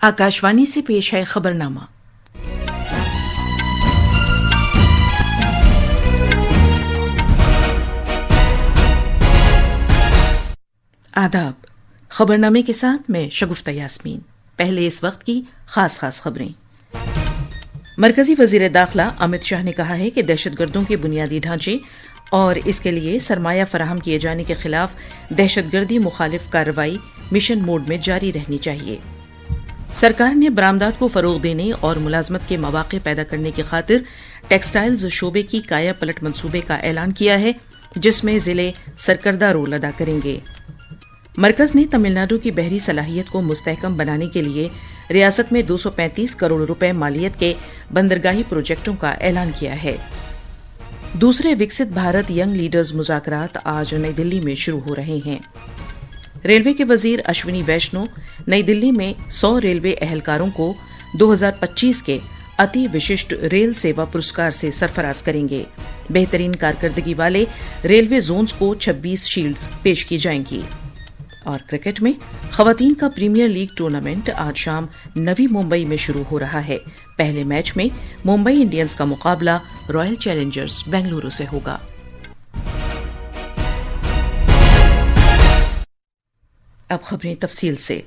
आकाशवाणी से पेश है खबरनामा। आदाब। खबरनामे के साथ मैं शगुफ्ता यास्मीन। पहले इस वक्त की खास खबरें। मरकजी वजीर दाखिला अमित शाह ने कहा है कि दहशतगर्दों के बुनियादी ढांचे और इसके लिए सरमाया फराहम किए जाने के खिलाफ दहशतगर्दी मुखालिफ कार्रवाई मिशन मोड में जारी रहनी चाहिए। सरकार ने बरामदात को फरोग देने और मुलाजमत के मौके पैदा करने की खातिर टेक्सटाइल्स शोबे की काया पलट मंसूबे का ऐलान किया है, जिसमें जिले सरकर्दा रोल अदा करेंगे। मरकज ने तमिलनाडु की बहरी सलाहियत को मुस्तहकम बनाने के लिए रियासत में 235 करोड़ रुपए मालियत के बंदरगाही प्रोजेक्टों का ऐलान किया है। दूसरे विकसित भारत यंग लीडर्स मुज़ाकरात आज नई दिल्ली में शुरू हो रहे हैं। रेलवे के वजीर अश्विनी वैष्णव नई दिल्ली में 100 रेलवे एहलकारों को 2025 के अति विशिष्ट रेल सेवा पुरस्कार से सरफराज करेंगे। बेहतरीन कारकर्दगी वाले रेलवे जोन्स को 26 शील्ड्स पेश की जाएंगी। और क्रिकेट में खवातीन का प्रीमियर लीग टूर्नामेंट आज शाम नवी मुंबई में शुरू हो रहा है। पहले मैच में मुंबई इंडियंस का मुकाबला रॉयल चैलेंजर्स बेंगलुरु से होगा। अब खबरें तफसील से।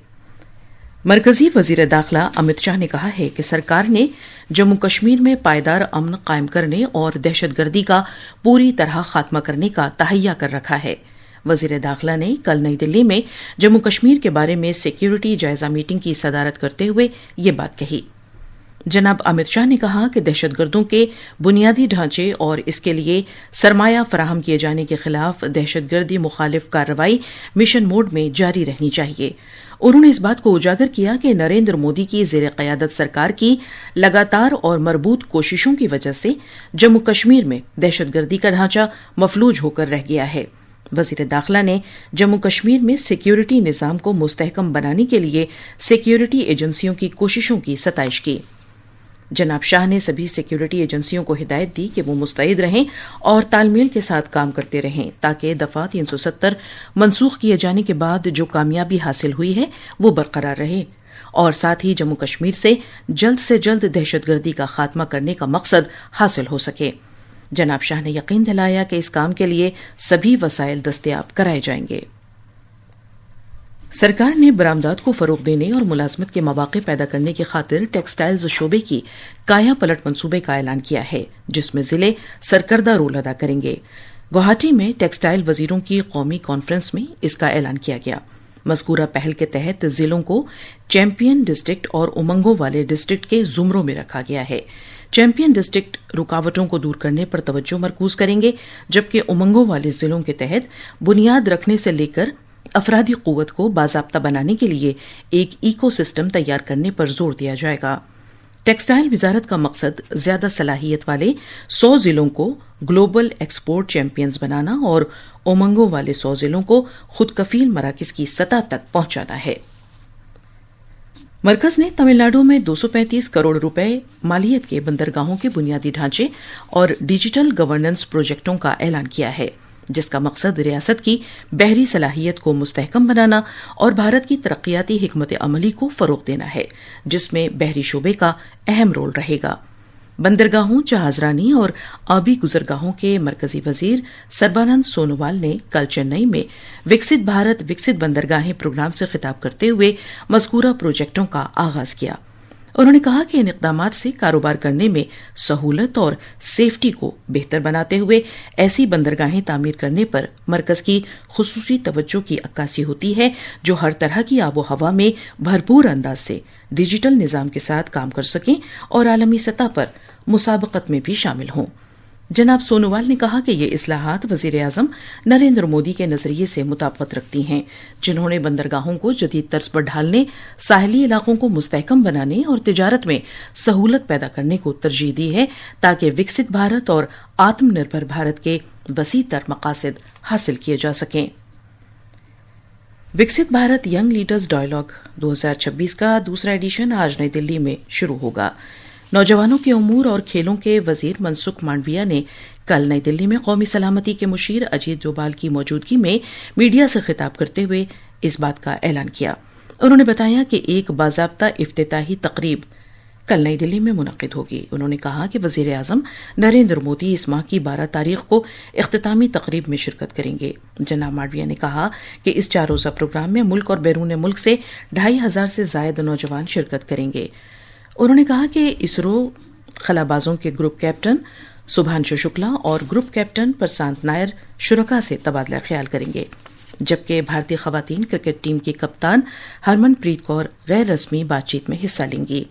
मरकजी वजीर दाखिला अमित शाह ने कहा है कि सरकार ने जम्मू कश्मीर में पायदार अमन कायम करने और दहशतगर्दी का पूरी तरह खात्मा करने का तहैया कर रखा है। वजीर दाखिला ने कल नई दिल्ली में जम्मू कश्मीर के बारे में सिक्योरिटी जायजा मीटिंग की सदारत करते हुए ये बात कही। जनाब अमित शाह ने कहा कि दहशतगर्दों के बुनियादी ढांचे और इसके लिए सरमाया फराहम किए जाने के खिलाफ दहशतगर्दी मुखालिफ कार्रवाई मिशन मोड में जारी रहनी चाहिए। उन्होंने इस बात को उजागर किया कि नरेंद्र मोदी की ज़ेर क़यादत सरकार की लगातार और मरबूत कोशिशों की वजह से जम्मू कश्मीर में दहशतगर्दी का ढांचा मफलूज होकर रह गया है। वजीर दाखिला ने जम्मू कश्मीर में सिक्योरिटी निज़ाम को मुस्तहकम बनाने के लिए सिक्योरिटी एजेंसियों की कोशिशों की सताइश की। जनाब शाह ने सभी सिक्योरिटी एजेंसियों को हिदायत दी कि वो मुस्तैद रहें और तालमेल के साथ काम करते रहें ताकि दफा 370 मनसूख किए जाने के बाद जो कामयाबी हासिल हुई है वो बरकरार रहे और साथ ही जम्मू कश्मीर से जल्द दहशतगर्दी का खात्मा करने का मकसद हासिल हो सके। जनाब शाह ने यकीन दिलाया कि इस काम के लिए सभी वसाइल दस्तयाब कराए जाएंगे। सरकार ने बरामदात को फरोग देने और मुलाजमत के मौके पैदा करने की खातिर टेक्सटाइल्स शोबे की काया पलट मंसूबे का ऐलान किया है, जिसमें जिले सरकर्दा रोल अदा करेंगे। गुवाहाटी में टेक्सटाइल वजीरों की कौमी कॉन्फ्रेंस में इसका ऐलान किया गया। मज़कूरा पहल के तहत जिलों को चैंपियन डिस्ट्रिक्ट और उमंगों वाले डिस्ट्रिक्ट के जुमरों में रखा गया है। चैंपियन डिस्ट्रिक्ट रुकावटों को दूर करने पर तवज्जो मरकूज करेंगे, जबकि उमंगों वाले जिलों के तहत बुनियाद रखने से लेकर अफरादी कुव्वत को बाज़ाब्ता बनाने के लिए एक इको सिस्टम तैयार करने पर जोर दिया जाएगा। टेक्सटाइल वजारत का मकसद ज्यादा सलाहियत वाले 100 जिलों को ग्लोबल एक्सपोर्ट चैंपियंस बनाना और उमंगों वाले 100 जिलों को खुद कफील मराकिज की सतह तक पहुंचाना है। मरकज ने तमिलनाडु में 235 करोड़ रुपए मालियत के बंदरगाहों के बुनियादी ढांचे और डिजिटल गवर्नेंस प्रोजेक्टों का ऐलान किया है, जिसका मकसद रियासत की बहरी सलाहियत को मुस्तहकम बनाना और भारत की तरक्याती हिकमत अमली को फरोग देना है, जिसमें बहरी शोबे का अहम रोल रहेगा। बंदरगाहों, जहाजरानी और आबी गुजरगाहों के मरकजी वजीर सर्बानंद सोनोवाल ने कल चेन्नई में विकसित भारत विकसित बंदरगाहें प्रोग्राम से खिताब करते हुए मज़कूरा प्रोजेक्टों का आगाज किया। उन्होंने कहा कि इन इक़दामात से कारोबार करने में सहूलत और सेफ्टी को बेहतर बनाते हुए ऐसी बंदरगाहें तामीर करने पर मरकज की खुसूसी तवज्जो की अक्कासी होती है, जो हर तरह की आबो हवा में भरपूर अंदाज से डिजिटल निज़ाम के साथ काम कर सकें और आलमी सतह पर मुसाबकत में भी शामिल हों। जनाब सोनोवाल ने कहा कि ये इस्लाहात वजीर आज़म नरेंद्र मोदी के नजरिए से मुताबिकत रखती हैं, जिन्होंने बंदरगाहों को जदीद तर्ज पर ढालने, साहली इलाकों को मुस्तहकम बनाने और तिजारत में सहूलत पैदा करने को तरजीह दी है, ताकि विकसित भारत और आत्मनिर्भर भारत के वसी तर मकासद हासिल किए जा सकें। विकसित भारत यंग लीडर्स डायलॉग 2026 का दूसरा एडिशन आज नई दिल्ली में शुरू होगा। नौजवानों के उमूर और खेलों के वजीर मनसुख मांडविया ने कल नई दिल्ली में कौमी सलामती के मुशीर अजीत डोभाल की मौजूदगी में मीडिया से खिताब करते हुए इस बात का ऐलान किया। انہوں نے بتایا کہ ایک باضابطہ افتتاحی تقریب کل نئی دلی میں منعقد ہوگی. انہوں نے کہا کہ وزیر اعظم نریندر مودی اس ماہ کی 12 تاریخ کو اختتامی تقریب میں شرکت کریں گے. جناب ماڈویا نے کہا کہ اس 4 روزہ پروگرام میں ملک اور بیرون ملک سے 2500 سے زائد نوجوان شرکت کریں گے. انہوں نے کہا کہ اسرو خلابازوں کے گروپ کیپٹن سبھانشو شکلا اور گروپ کیپٹن پرسانت نائر شرکا سے تبادلہ خیال کریں گے، جبکہ بھارتی خواتین کرکٹ ٹیم کی کپتان ہرمن پریت کور غیر رسمی بات چیت میں حصہ لیں گی.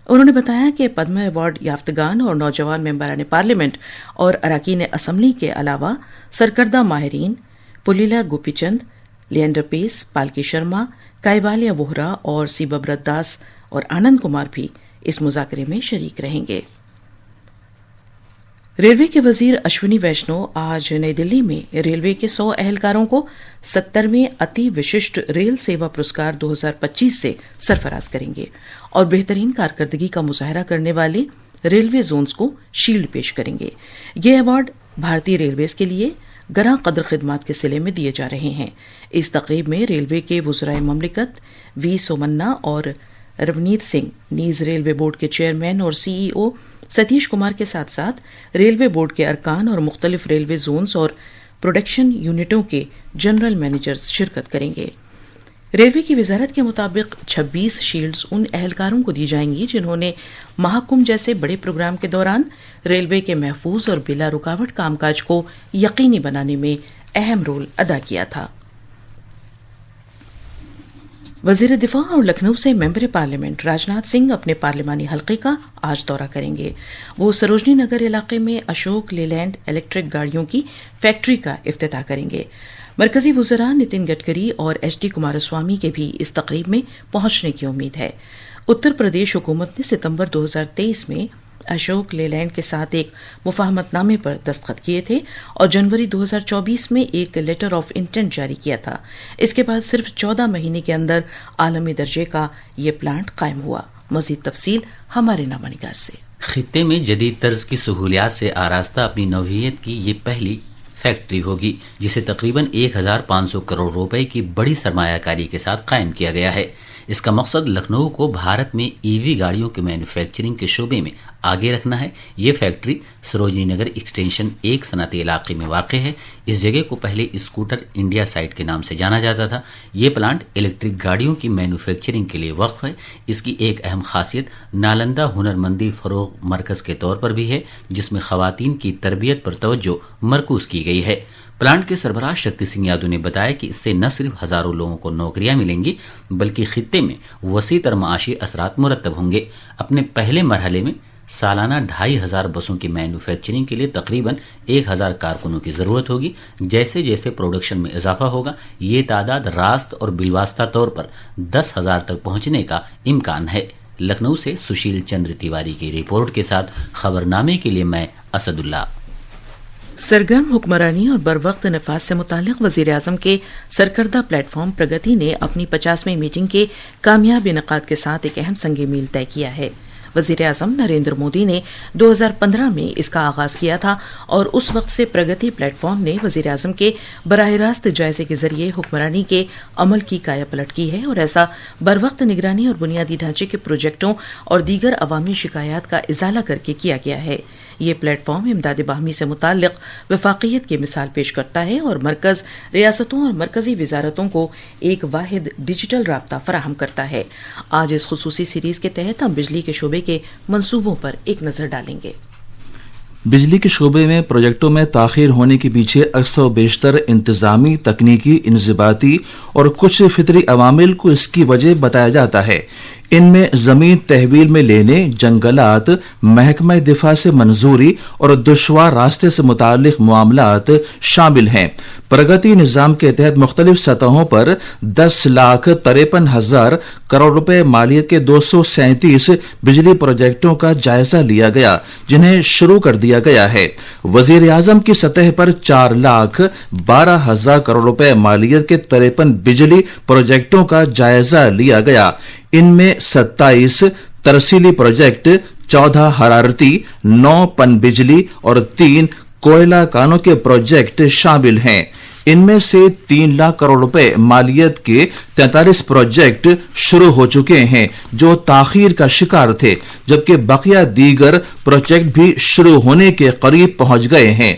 انہوں نے بتایا کہ پدم ایوارڈ یافتگان اور نوجوان ممبران پارلیمنٹ اور اراکین اسمبلی کے علاوہ سرکردہ ماہرین پلیلا گوپی چند، لینڈر پیس، پالکی شرما، کائبالیہ ووہرا اور سی ببرت داس اور آنند کمار بھی اس مذاکرے میں شریک رہیں گے. ریلوے کے وزیر اشونی ویشنو آج نئی دلی میں ریلوے کے 100 اہلکاروں کو 70ویں اتی وششٹ ریل سیوا پرسکار 2025 سے سرفراز کریں گے اور بہترین کارکردگی کا مظاہرہ کرنے والے ریلوے زونز کو شیلڈ پیش کریں گے. یہ ایوارڈ بھارتی ریلویز کے لیے گراں قدر خدمات کے صلے میں دیے جا رہے ہیں. اس تقریب میں ریلوے کے وزرائے مملکت وی سومنا اور رونیت سنگھ، نیز ریلوے بورڈ کے چیئرمین اور سی ای او ستیش کمار کے ساتھ ساتھ ریلوے بورڈ کے ارکان اور مختلف ریلوے زونز اور پروڈکشن یونٹوں کے جنرل مینیجرز شرکت کریں گے. ریلوے کی وزارت کے مطابق 26 شیلڈز ان اہلکاروں کو دی جائیں گی جنہوں نے مہاکمبھ جیسے بڑے پروگرام کے دوران ریلوے کے محفوظ اور بلا رکاوٹ کام کاج کو یقینی بنانے میں اہم رول ادا کیا تھا. وزیر دفاع اور لکھنؤ سے ممبر پارلیمنٹ راجناتھ سنگھ اپنے پارلیمانی حلقے کا آج دورہ کریں گے. وہ سروجنی نگر علاقے میں اشوک لیلینڈ الیکٹرک گاڑیوں کی فیکٹری کا افتتاح کریں گے. مرکزی وزراء نتن گڈکری اور ایچ ڈی کماراسوامی کے بھی اس تقریب میں پہنچنے کی امید ہے. اتر پردیش حکومت نے ستمبر 2023 میں اشوک لیلینڈ کے ساتھ ایک مفاہمت نامے پر دستخط کیے تھے اور جنوری 2024 میں ایک لیٹر آف انٹینٹ جاری کیا تھا. اس کے بعد صرف 14 مہینے کے اندر عالمی درجے کا یہ پلانٹ قائم ہوا. مزید تفصیل ہمارے نامہ نگار سے. خطے میں جدید طرز کی سہولیات سے آراستہ اپنی نوعیت کی یہ پہلی فیکٹری ہوگی جسے تقریباً 1500 کروڑ روپے کی بڑی سرمایہ کاری کے ساتھ قائم کیا گیا ہے. اس کا مقصد لکھنؤ کو بھارت میں ای وی گاڑیوں کے مینوفیکچرنگ کے شعبے میں آگے رکھنا ہے. یہ فیکٹری سروجنی نگر ایکسٹینشن 1 صنعتی علاقے میں واقع ہے. اس جگہ کو پہلے اسکوٹر انڈیا سائٹ کے نام سے جانا جاتا تھا. یہ پلانٹ الیکٹرک گاڑیوں کی مینوفیکچرنگ کے لیے وقف ہے. اس کی ایک اہم خاصیت نالندہ ہنرمندی فروغ مرکز کے طور پر بھی ہے جس میں خواتین کی تربیت پر توجہ مرکوز کی گئی ہے. پلانٹ کے سربراہ شکتی سنگھ یادو نے بتایا کہ اس سے نہ صرف ہزاروں لوگوں کو نوکریاں ملیں گی بلکہ خطے میں وسیع تر معاشی اثرات مرتب ہوں گے. اپنے پہلے مرحلے میں سالانہ 2500 بسوں کی مینوفیکچرنگ کے لیے تقریباً 1000 کارکنوں کی ضرورت ہوگی. جیسے جیسے پروڈکشن میں اضافہ ہوگا یہ تعداد راست اور بالواسطہ طور پر 10,000 تک پہنچنے کا امکان ہے. لکھنؤ سے سشیل چندر تیواری کی رپورٹ کے ساتھ خبرنامے کے لیے میں اسد اللہ. سرگرم حکمرانی اور بروقت نفاذ سے متعلق وزیر اعظم کے سرکردہ پلیٹ فارم پرگتی نے اپنی 50ویں میٹنگ کے کامیاب انعقاد کے ساتھ ایک اہم سنگ میل طے کیا ہے. وزیر اعظم نریندر مودی نے 2015 میں اس کا آغاز کیا تھا اور اس وقت سے پرگتی پلیٹ فارم نے وزیر اعظم کے براہ راست جائزے کے ذریعے حکمرانی کے عمل کی کایا پلٹ کی ہے اور ایسا بروقت نگرانی اور بنیادی ڈھانچے کے پروجیکٹوں اور دیگر عوامی شکایات کا ازالہ کر کے کیا گیا ہے. یہ پلیٹ فارم امداد باہمی سے متعلق وفاقیت کی مثال پیش کرتا ہے اور مرکز، ریاستوں اور مرکزی وزارتوں کو ایک واحد ڈیجیٹل رابطہ فراہم کرتا ہے. آج اس خصوصی سیریز کے تحت ہم بجلی کے شعبے کے منصوبوں پر ایک نظر ڈالیں گے. بجلی کے شعبے میں پروجیکٹوں میں تاخیر ہونے کے پیچھے اکثر و بیشتر انتظامی، تکنیکی، انضباطی اور کچھ فطری عوامل کو اس کی وجہ بتایا جاتا ہے. ان میں زمین تحویل میں لینے، جنگلات، محکمہ دفاع سے منظوری اور دشوار راستے سے متعلق معاملات شامل ہیں. پرگتی نظام کے تحت مختلف سطحوں پر 10,53,000 کروڑ روپے مالیت کے 237 بجلی پروجیکٹوں کا جائزہ لیا گیا جنہیں شروع کر دیا گیا ہے. وزیر اعظم کی سطح پر 4,12,000 کروڑ روپے مالیت کے 53 بجلی پروجیکٹوں کا جائزہ لیا گیا. ان میں 27 ترسیلی پروجیکٹ، 14 حرارتی، 9 پن بجلی اور 3 کوئلہ کانوں کے پروجیکٹ شامل ہیں. इनमें से 3 लाख करोड़ रुपए मालियत के 43 प्रोजेक्ट शुरू हो चुके हैं जो ताखीर का शिकार थे, जबकि बकिया दीगर प्रोजेक्ट भी शुरू होने के करीब पहुंच गए हैं।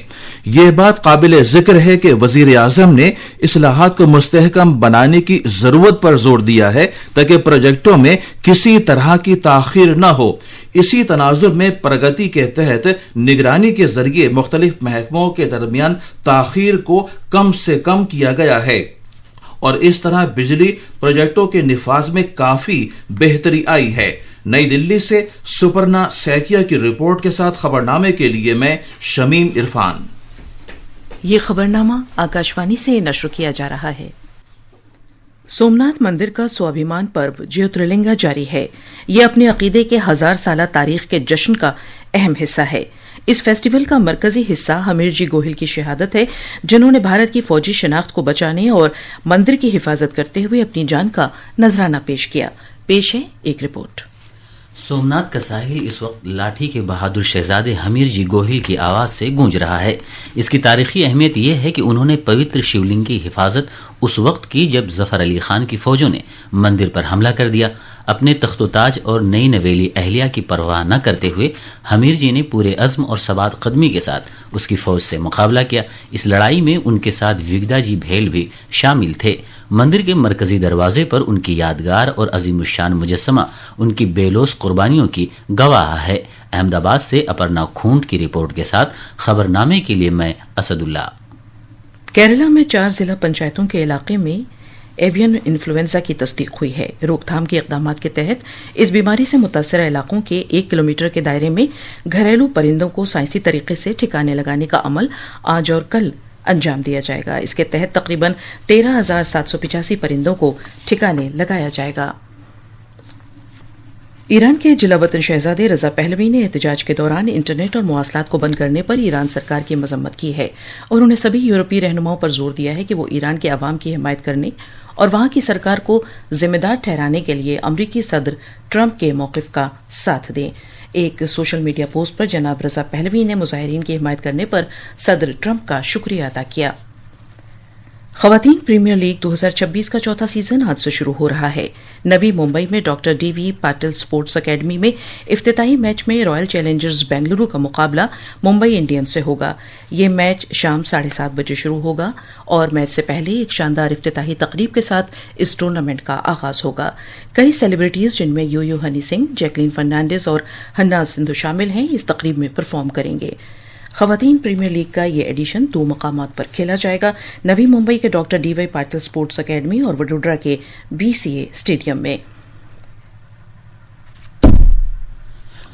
यह बात काबिल जिक्र है कि वजीर आजम ने इस्लाहात को मुस्तहकम बनाने की जरूरत पर जोर दिया है ताकि प्रोजेक्टों में किसी तरह की ताखीर न हो। इसी तनाजुर में प्रगति के तहत निगरानी के जरिए मुख्तलिफ महकमों के दरमियान ताखीर को कम से कम किया गया है और इस तरह बिजली प्रोजेक्टों के निफाज में काफी बेहतरी आई है। नई दिल्ली से सुपर्णा सैकिया की रिपोर्ट के साथ खबरनामे के लिए मैं शमीम इरफान। ये खबरनामा आकाशवाणी से नश्र किया जा रहा है। सोमनाथ मंदिर का स्वाभिमान पर्व ज्योतिर्लिंगा जारी है। ये अपने अकीदे के 1000 साला तारीख के जश्न का अहम हिस्सा है। इस फेस्टिवल का मरकजी हिस्सा हमीरजी गोहिल की शहादत है, जिन्होंने भारत की फौजी शनाख्त को बचाने और मंदिर की हिफाजत करते हुए अपनी जान का नजराना पेश किया। पेश है एक रिपोर्ट। सोमनाथ का साहिल इस वक्त लाठी के बहादुर शहजादे हमीर जी गोहिल की आवाज से गूंज रहा है। इसकी तारीखी अहमियत यह है कि उन्होंने पवित्र शिवलिंग की हिफाजत उस वक्त की जब जफर अली खान की फौजों ने मंदिर पर हमला कर दिया। अपने तख्तोताज और नई नवेली अहलिया की परवाह न करते हुए हमीर जी ने पूरे अज़्म और सबात कदमी के साथ उसकी फौज से मुकाबला किया। इस लड़ाई में उनके साथ विगदा जी भेल भी शामिल थे। मंदिर के मरकजी दरवाजे पर उनकी यादगार और अजीमुशान मुजस्समा उनकी बेलोस कुर्बानियों की गवाह है। अहमदाबाद से अपर्णा खूंट की रिपोर्ट के साथ खबरनामे के लिए मैं असदुल्ला। केरला में 4 जिला पंचायतों के इलाके में एवियन इन्फ्लुएंजा की तस्दीक हुई है। रोकथाम के इकदाम के तहत इस बीमारी से मुतासर इलाकों के 1 किलोमीटर के दायरे में घरेलू परिंदों को साइंसी तरीके से ठिकाने लगाने का अमल आज और कल अंजाम दिया जाएगा। इसके तहत तकरीबन 13,785 परिंदों को ठिकाने लगाया जाएगा। ईरान के जिला वतन शहजादे रजा पहलवी ने एहतजाज के दौरान इंटरनेट और मवासलात को बंद करने पर ईरान सरकार की मजम्मत की है और उन्होंने सभी यूरोपीय रहनुमाओं पर जोर दिया है कि वो ईरान के अवाम की हिमायत करने और वहां की सरकार को जिम्मेदार ठहराने के लिए अमरीकी सदर ट्रंप के मौकिफ का साथ दें। एक सोशल मीडिया पोस्ट पर जनाब रजा पहलवी ने मुजाहिरीन की हिमायत करने पर सदर ट्रंप का शुक्रिया अदा किया। खवातीन प्रीमियर लीग 2026 का चौथा सीजन आज से शुरू हो रहा है। नवी मुंबई में doctor DV Patil sports academy में इफ्तिताई मैच में रॉयल चैलेंजर्स बेंगलुरु का मुकाबला मुंबई इंडियंस से होगा। ये मैच शाम 7:30 बजे शुरू होगा और मैच से पहले एक शानदार इफ्तिताही तकरीब के साथ इस टूर्नामेंट का आगाज होगा। कई सेलिब्रिटीज जिनमें यूयू हनी सिंह, जैकलीन फर्नांडिस और हन्नाज सिंधु शामिल हैं, इस तकरीब में परफॉर्म करेंगे। खवातीन प्रीमियर लीग का ये एडिशन 2 मकामात पर खेला जाएगा, नवी मुंबई के doctor DY Patil sports academy और वडोदरा के बीसीए स्टेडियम में।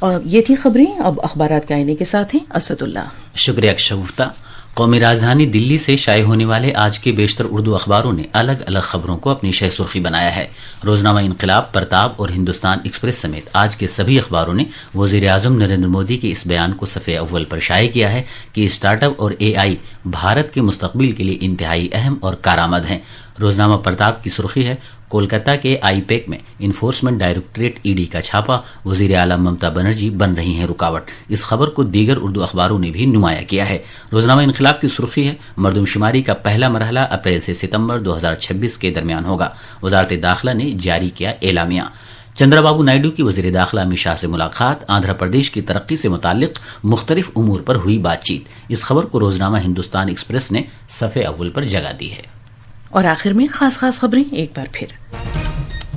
और ये थी खबरें। अब अखबारात के आईने के साथ हैं असदुल्ला। शुक्रिया शगुफ्ता। कौमी राजधानी दिल्ली से शाये होने वाले आज के बेशतर उर्दू अखबारों ने अलग अलग खबरों को अपनी शह सुर्खी बनाया है। रोजनामा इनकलाब, प्रताप और हिंदुस्तान एक्सप्रेस समेत आज के सभी अखबारों ने वजीर आजम नरेंद्र मोदी के इस बयान को सफ़े अव्वल पर शाये किया है कि स्टार्टअप और एआई भारत के मुस्तकबिल के लिए इंतहाई अहम और कारआमद हैं। रोजनामा प्रताप की सुर्खी है, कोलकाता के आईपैक में इन्फोर्समेंट डायरेक्टरेट ईडी का छापा, वजीर आला ममता बनर्जी बन रही हैं रुकावट। इस खबर को दीगर उर्दू अखबारों ने भी नुमाया किया है। रोजनामा इनकलाब की सुर्खी है, मरदमशुमारी का पहला मरहला अप्रैल से सितंबर 2026 के दरमियान होगा। वजारत दाखिला ने जारी किया एलामिया। चंद्रबाबू नायडू की वजीर दाखिला अमित शाह से मुलाकात, आंध्र प्रदेश की तरक्की से मुतालिक मुख्तलिफ उमूर पर हुई बातचीत। इस खबर को रोजनामा हिंदुस्तान एक्सप्रेस ने सफ़े अव्वल पर जगह दी है। और आखिर में खास खबरें एक बार फिर।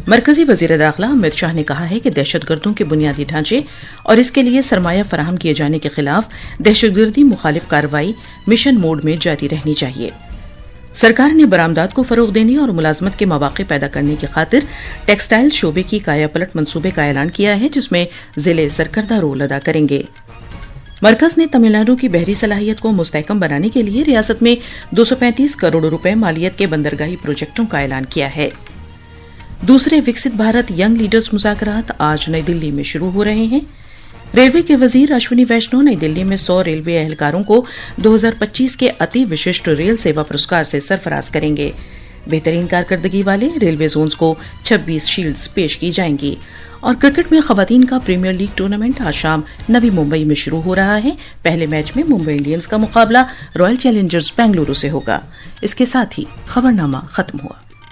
मरकजी वजीर दाखिला अमित शाह ने कहा है कि दहशतगर्दों के बुनियादी ढांचे और इसके लिए सरमाया फराहम किए जाने के खिलाफ दहशतगर्दी मुखालिफ कार्रवाई मिशन मोड में जारी रहनी चाहिए। सरकार ने बरामदात को फरोग देने और मुलाजमत के मौके पैदा करने की खातिर टेक्सटाइल शोबे की कायापलट मंसूबे का ऐलान किया है, जिसमें जिले सरकर्दा रोल अदा करेंगे। मरकज ने तमिलनाडु की बहरी सलाहियत को मुस्तहकम बनाने के लिए रियासत में 235 करोड़ रुपए मालियत के बंदरगाही प्रोजेक्टों का ऐलान किया है। दूसरे विकसित भारत यंग लीडर्स मुज़ाकरात आज नई दिल्ली में शुरू हो रहे हैं। रेलवे के वजीर अश्विनी वैष्णव नई दिल्ली में 100 रेलवे एहलकारों को 2025 के अति विशिष्ट रेल सेवा पुरस्कार से सरफराज करेंगे। بہترین کارکردگی والے ریلوے زونز کو 26 شیلڈز پیش کی جائیں گی. اور کرکٹ میں خواتین کا پریمیئر لیگ ٹورنامنٹ آج شام نوی ممبئی میں شروع ہو رہا ہے. پہلے میچ میں ممبئی انڈینز کا مقابلہ رائل چیلنجرز بنگلورو سے ہوگا. اس کے ساتھ ہی خبرنامہ ختم ہوا.